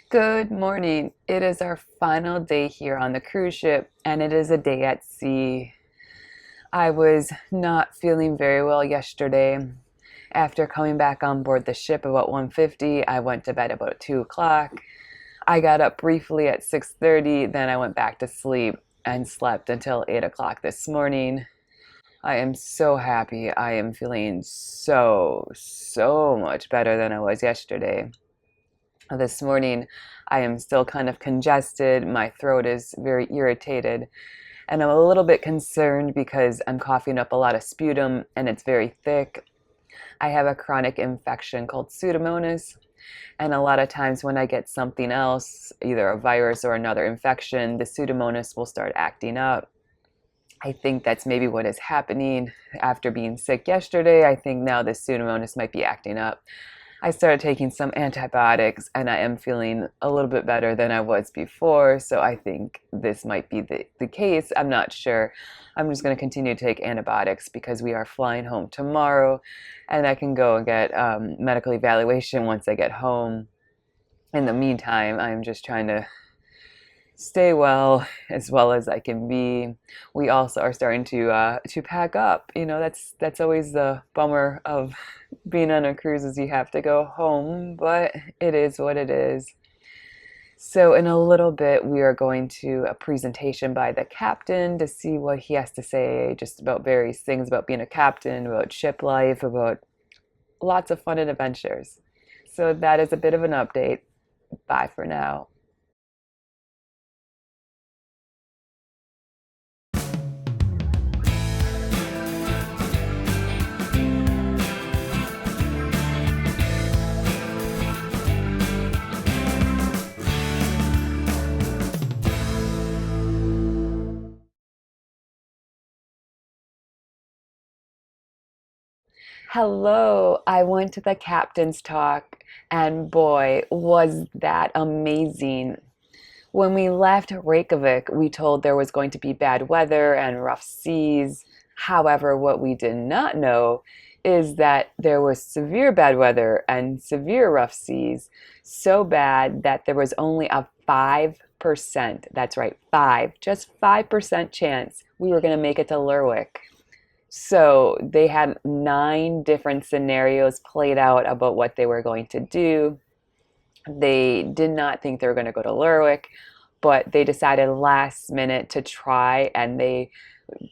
Good morning. It is our final day here on the cruise ship, and it is a day at sea. I was not feeling very well yesterday. After coming back on board the ship about 1:50, I went to bed about 2 o'clock. I got up briefly at 6:30, then I went back to sleep and slept until 8 o'clock this morning. I am so happy. I am feeling so much better than I was yesterday. This morning, I am still kind of congested. My throat is very irritated, and I'm a little bit concerned because I'm coughing up a lot of sputum and it's very thick. I have a chronic infection called Pseudomonas, and a lot of times when I get something else, either a virus or another infection, the Pseudomonas will start acting up. I think that's maybe what is happening after being sick yesterday. I think now the Pseudomonas might be acting up. I started taking some antibiotics and I am feeling a little bit better than I was before. So I think this might be the case. I'm not sure. I'm just going to continue to take antibiotics because we are flying home tomorrow and I can go and get medical evaluation once I get home. In the meantime, I'm just trying to stay well as I can be. We also are starting to pack up. That's always the bummer of being on a cruise is you have to go home, but it is what it is. So in a little bit, we are going to a presentation by the captain to see what he has to say just about various things about being a captain, about ship life, about lots of fun and adventures. So that is a bit of an update. Bye for now. Hello, I went to the captain's talk, and boy, was that amazing. When we left Reykjavik, we told there was going to be bad weather and rough seas. However, what we did not know is that there was severe bad weather and severe rough seas, so bad that there was only a 5%, that's right, just 5% chance we were going to make it to Lerwick. So they had 9 different scenarios played out about what they were going to do. They did not think they were going to go to Lerwick, but they decided last minute to try and they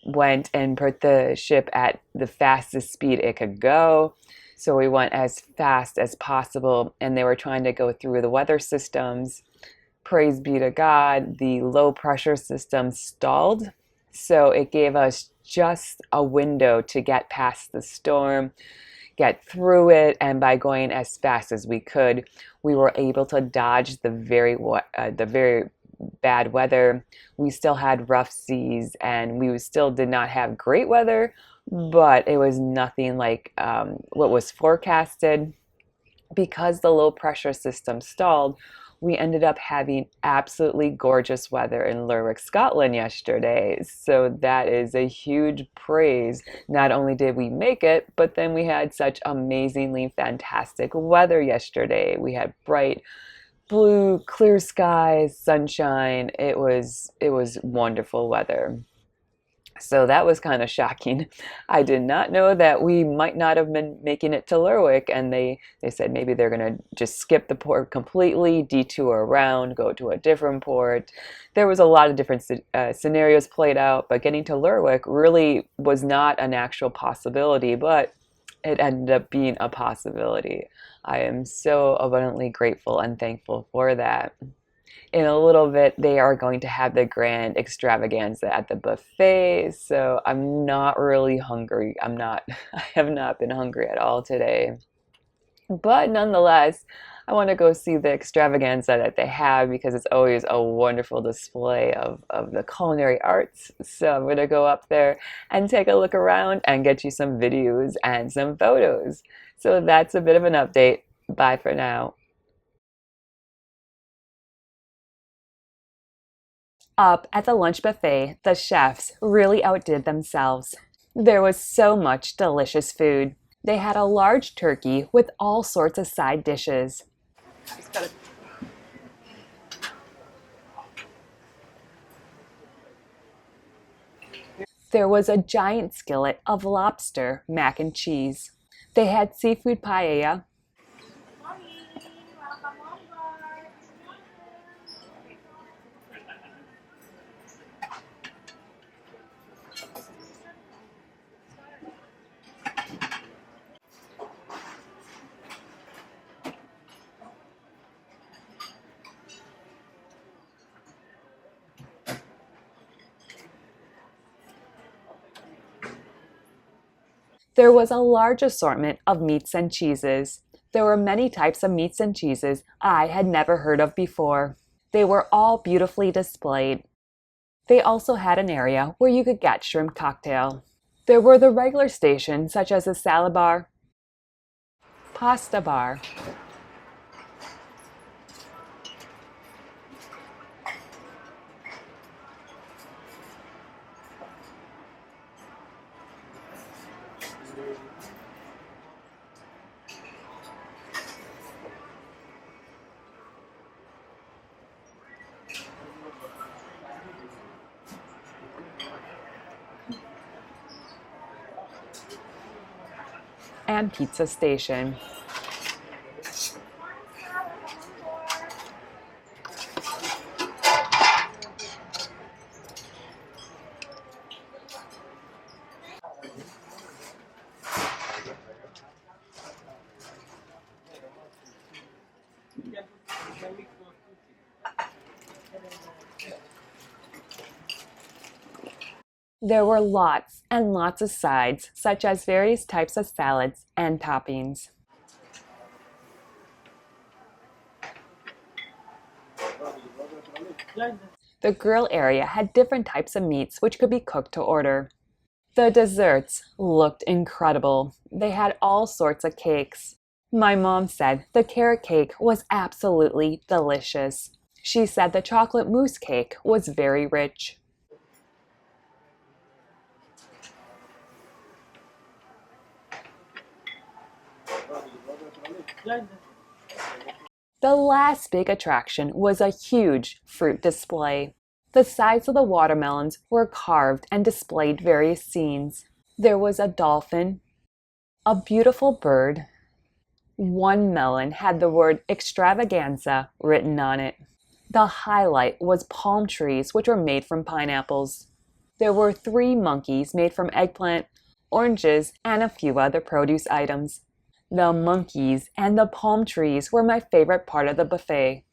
went and put the ship at the fastest speed it could go. So we went as fast as possible and they were trying to go through the weather systems. Praise be to God, the low pressure system stalled. So it gave us just a window to get past the storm, get through it, and by going as fast as we could, we were able to dodge the very bad weather. We still had rough seas, and we still did not have great weather, but it was nothing like what was forecasted. Because the low pressure system stalled, we ended up having absolutely gorgeous weather in Lerwick, Scotland yesterday. So that is a huge praise. Not only did we make it, but then we had such amazingly fantastic weather yesterday. We had bright blue, clear skies, sunshine. It was wonderful weather. So that was kind of shocking. I did not know that we might not have been making it to Lerwick, and they said maybe they're going to just skip the port completely, detour around, go to a different port. There was a lot of different scenarios played out, but getting to Lerwick really was not an actual possibility, but it ended up being a possibility. I am so abundantly grateful and thankful for that. In a little bit, they are going to have the grand extravaganza at the buffet. So I'm not really hungry. I have not been hungry at all today. But nonetheless, I want to go see the extravaganza that they have because it's always a wonderful display of the culinary arts. So I'm going to go up there and take a look around and get you some videos and some photos. So that's a bit of an update. Bye for now. Up at the lunch buffet, the chefs really outdid themselves. There was so much delicious food. They had a large turkey with all sorts of side dishes. There was a giant skillet of lobster mac and cheese. They had seafood paella. There was a large assortment of meats and cheeses. There were many types of meats and cheeses I had never heard of before. They were all beautifully displayed. They also had an area where you could get shrimp cocktail. There were the regular stations such as the salad bar, pasta bar, and pizza station. There were lots and lots of sides, such as various types of salads and toppings. The grill area had different types of meats which could be cooked to order. The desserts looked incredible. They had all sorts of cakes. My mom said the carrot cake was absolutely delicious. She said the chocolate mousse cake was very rich. The last big attraction was a huge fruit display. The sides of the watermelons were carved and displayed various scenes. There was a dolphin, a beautiful bird. One melon had the word extravaganza written on it. The highlight was palm trees, which were made from pineapples. There were 3 monkeys made from eggplant, oranges, and a few other produce items. The monkeys and the palm trees were my favorite part of the buffet.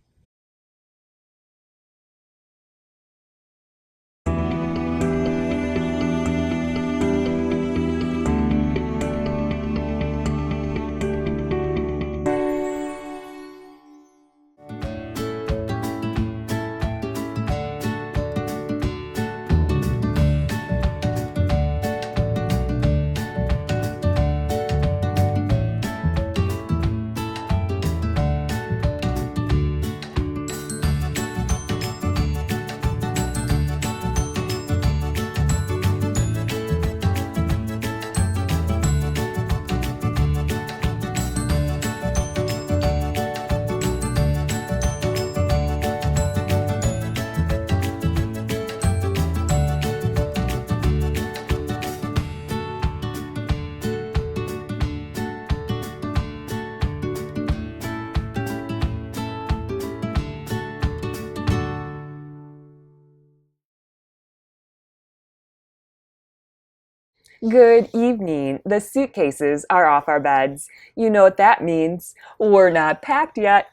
Good evening. The suitcases are off our beds. You know what that means. We're not packed yet.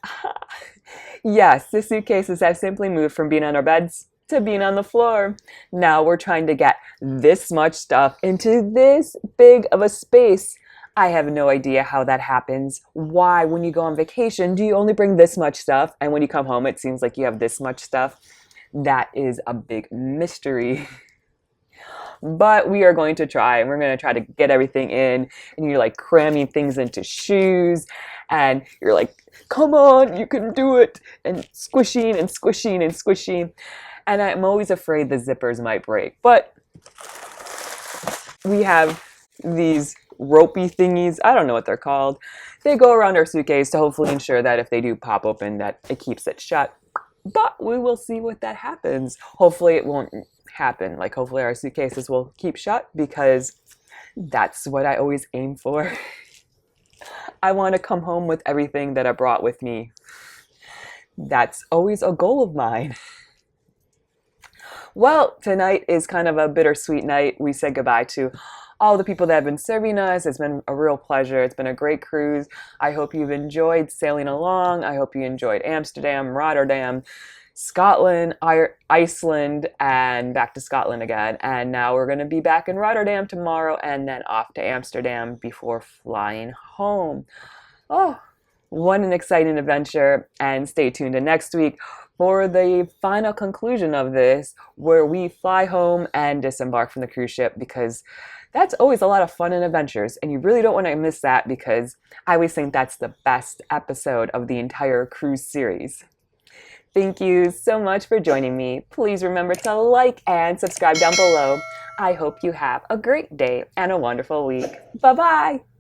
Yes, the suitcases have simply moved from being on our beds to being on the floor. Now we're trying to get this much stuff into this big of a space. I have no idea how that happens. Why, when you go on vacation, do you only bring this much stuff? And when you come home, it seems like you have this much stuff. That is a big mystery. But we are going to try, and we're going to try to get everything in. And you're like cramming things into shoes, and you're like, come on, you can do it, and squishing and squishing and squishing. And I'm always afraid the zippers might break. But we have these ropey thingies, I don't know what they're called. They go around our suitcase to hopefully ensure that if they do pop open, that it keeps it shut. But we will see what that happens. Hopefully it won't happen. Like, hopefully our suitcases will keep shut, because that's what I always aim for. I want to come home with everything that I brought with me. That's always a goal of mine. Well, tonight is kind of a bittersweet night. We said goodbye to all the people that have been serving us. It's been a real pleasure. It's been a great cruise. I hope you've enjoyed sailing along. I hope you enjoyed Amsterdam, Rotterdam, Scotland, Iceland, and back to Scotland again. And now we're going to be back in Rotterdam tomorrow and then off to Amsterdam before flying home. Oh, what an exciting adventure. And stay tuned to next week for the final conclusion of this, where we fly home and disembark from the cruise ship, because that's always a lot of fun and adventures, and you really don't want to miss that, because I always think that's the best episode of the entire cruise series. Thank you so much for joining me. Please remember to like and subscribe down below. I hope you have a great day and a wonderful week. Bye-bye.